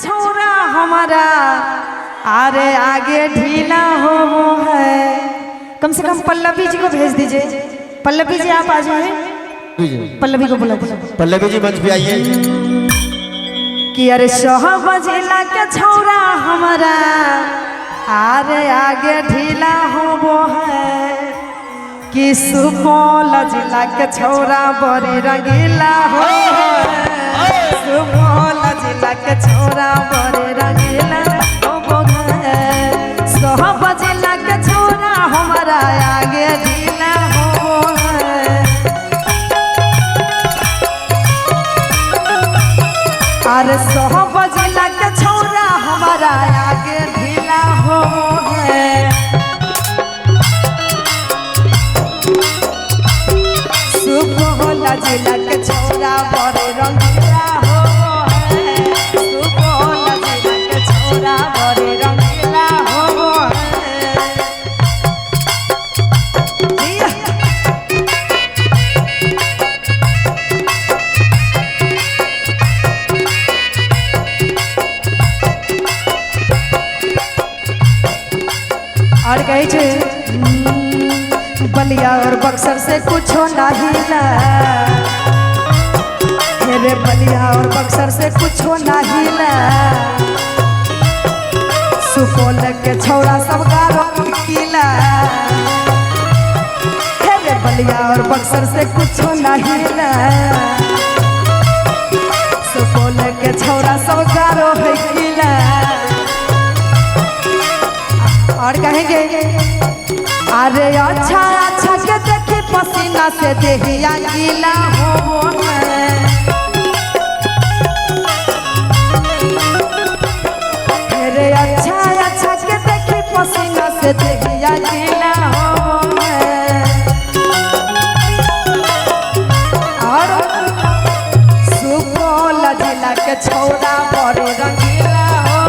छोरा हमारा अरे आगे ढीला हो है। कम से कम पल्लवी जी को भेज दीजिए। पल्लवी जी आप आ जाए। पल्लवी को बुला दीजिए। पल्लवी जी मंच पे आइए। कि अरे 6 बजे के छोरा हमारा अरे आगे ढीला हो है। कि सुपौल जिला के छोरा बड़ी रंगीला हो है। सुपौल जिला के छोरा बड़ी रंगीला हो है। 6 बजे के छोरा हमारा आगे ढीला हो है। अरे 6 बजे के छोरा हमारा आगे ढीला हो है। सुपौल जिला के छोरा बड़े रंगीला हो है। सुपौल जिला के छोरा बड़े रंगीला हो है। और कहे छे बलिया और बक्सर से कुछो नहीं ला। रे बलिया और बक्सर से कुछो नहीं ला। सुपौल के छोरा सब गारो किला। रे बलिया और बक्सर से कुछो नहीं ला। सुपौल के छोरा सब गारो है किला। और कहेंगे अरे अच्छा अच्छा के देखे पसीना से देहिया गीला हो है। अरे अच्छा अच्छा के देखे पसीना से देहिया गीला हो है। और सुपौल जिला के छोरा बड़े रंगीला हो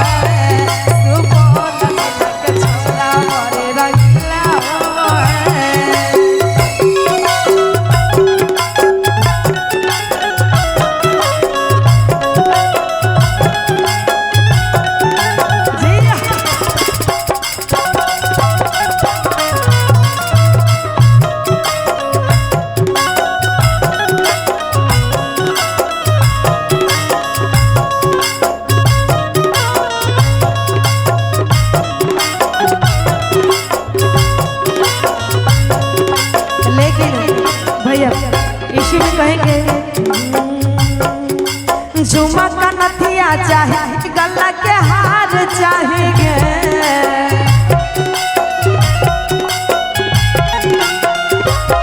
है। सुपौल जिला के छोरा बड़े रंगीला हो है। इसी में कहेंगे झुमा का नथिया चाहिए गला के हार चाहिए।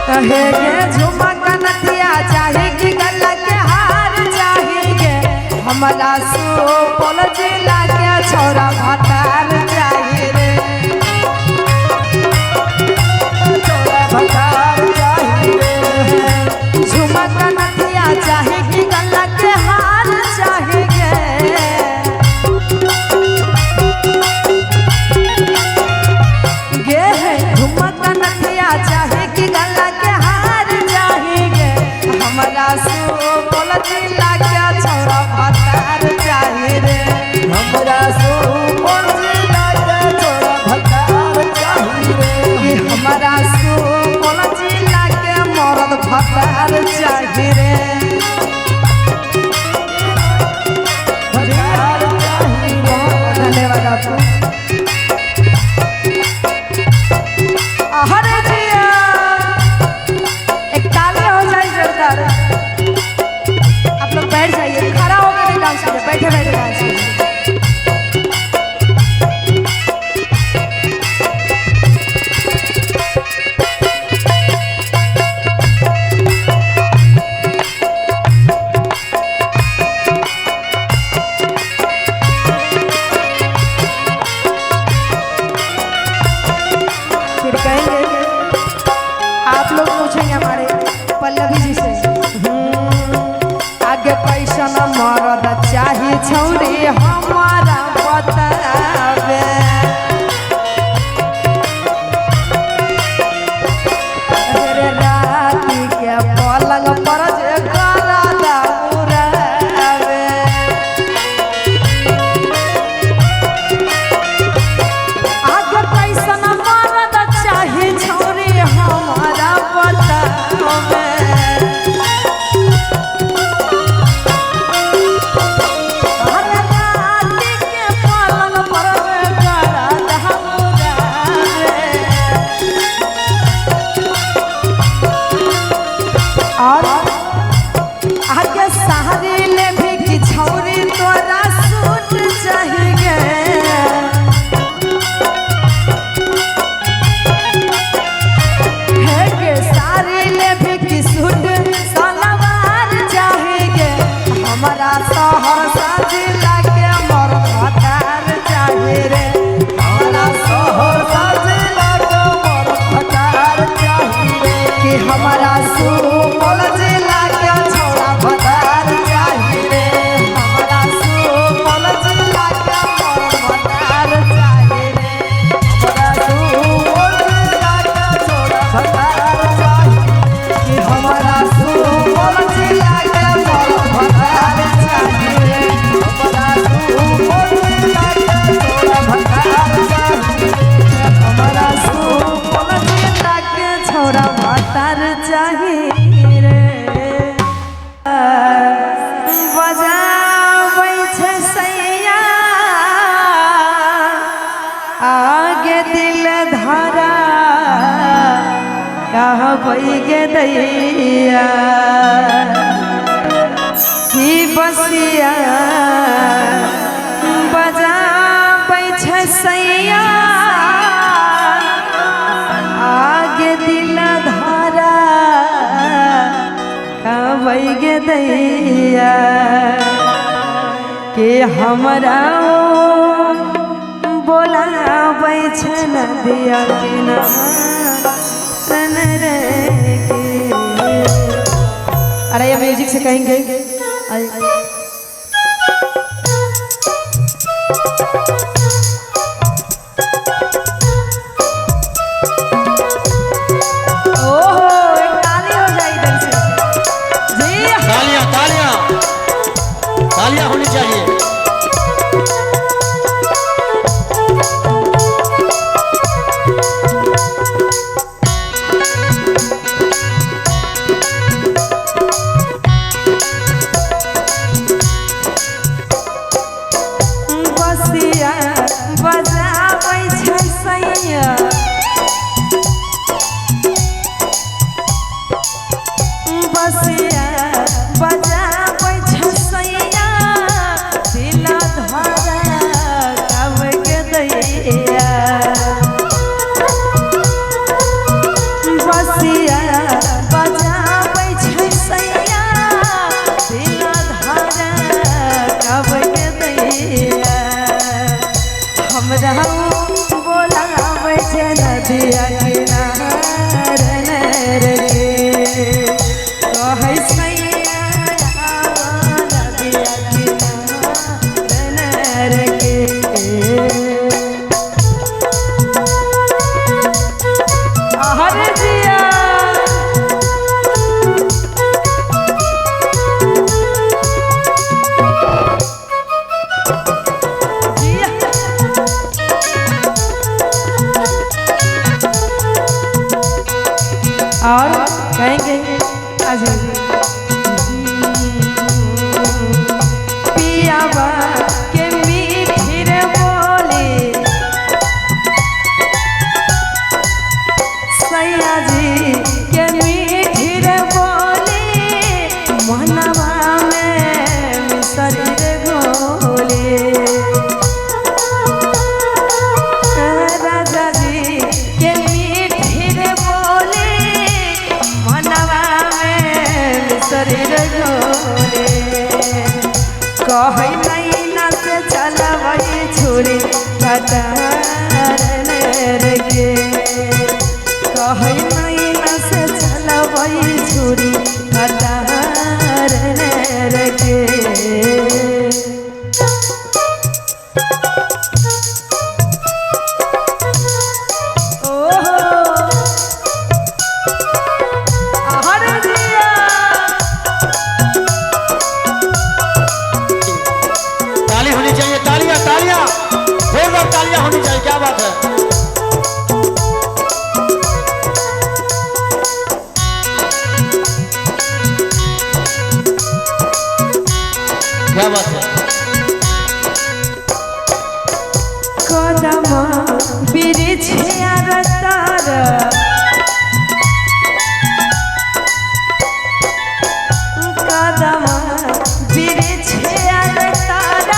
कहेंगे झुमा का नथिया चाहिए गला के हार चाहिए। हमारा सुपौल जिला के छोरा भतार चाहिए रे। छोरा भतार चाहिए। झुमका नथिया चाहे कि गला के हार चाहिए। गे है झुमका नथिया चाहे कि गला के हार चाहिए। हमारा सुपौल जिला के छोरा भतार चाहिए रे। हमारा सुपौल जिला के छोरा भतार चाहिए रे। हमारा सुपौल जिला के मर्द भतार चाहिए रे। धन्यवाद आपको। अरे जिया एक ताली हो जाए जोरदार। आप लोग बैठ जाइए। खड़ा होकर नहीं डांस कीजिए। बैठे बैठे डांस कीजिए। आप लोग पूछेंगे हमारे पल्लवी जी से आगे पैसा न मरद चाहिए छौरी हमारा बतावे। अरे राती के पलंग पर जे गला उड़ावे। कहबै गे दैया की बसिया बजाबै छै सैया आगे दिल धारा कहबै गे दैया के हमरा बोलाबै छै नदिया किनारे के। अरे ये म्यूजिक से कहेंगे तालियां होनी चाहिए। बसिया बजाबै छै सैया बसिया बजाबै छै सैया दिल धरा कहबै गे दैया बसिया बजाबै छै सैया दिल धरा कहबै गे दैया हमरा बोलाबै छै नदिया किनारे के कहै सैया नदिया किनारे के। हरे जिया और कहेंगे पियावा के मीठी रे बोली सैया जी के मीठी रे बोली मनवा में मिसरी रे घोली राजा जी के मीठी रे बोली मनवा में शरीर घोले कहै नैना से चलबै छुरी कटार के कहै नैना से चलबै छुरी कटार के। तालियां होनी चाहिए। क्या बात है। क्या बात है। कदम बिरिछिया रतार कदम बिरिछिया रतार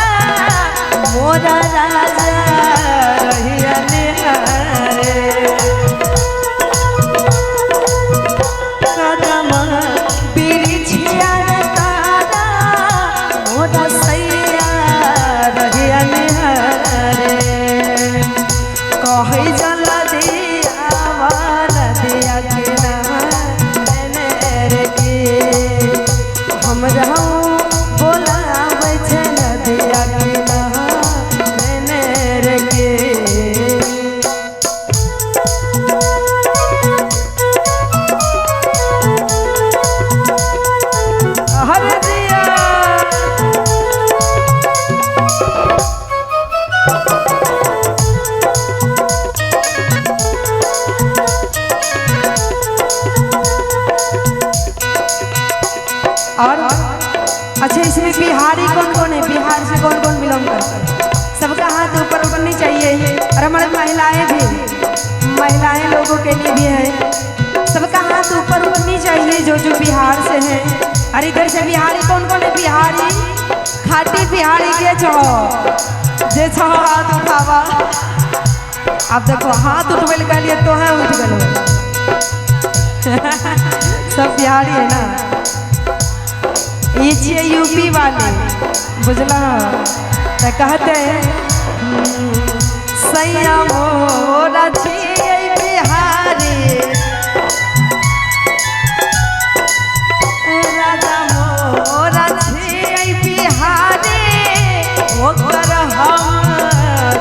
मोरा राजा रहिया निहारे कदम बिरिछिया रतार मोरा सैया रहिया निहारे कहै जला दिया नदिया किनारे के हमरा बिहार से हैं। अरे इधर से बिहारी कौन कौन है? बिहारी खाटी बिहारी के छो जे छो हाथ उठावा। अब देखो हाथ उठवेल के लिए तो है उठ गए सब बिहारी है ना। ये छिए यूपी वाले बुझला तो कहते हैं सैया मोरा छिए बिहारी राजा मोरा छिए बिहारी ओकर हम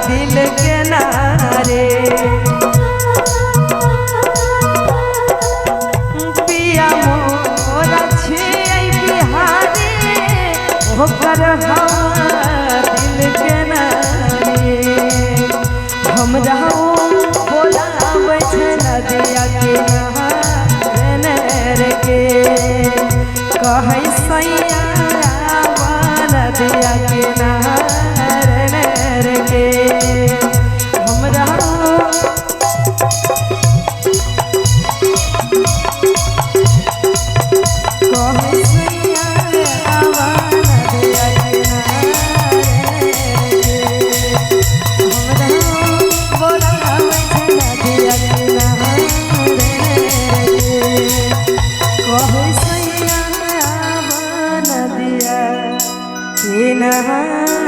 दिल के नारे पिया मोरा छिए बिहारी ओकर हम दिल के नारे हम रहूं बोलाबै छै नदिया के नहर के कहै सैया नदिया के नहर के हम रहूं कहै सैया नदिया के नहर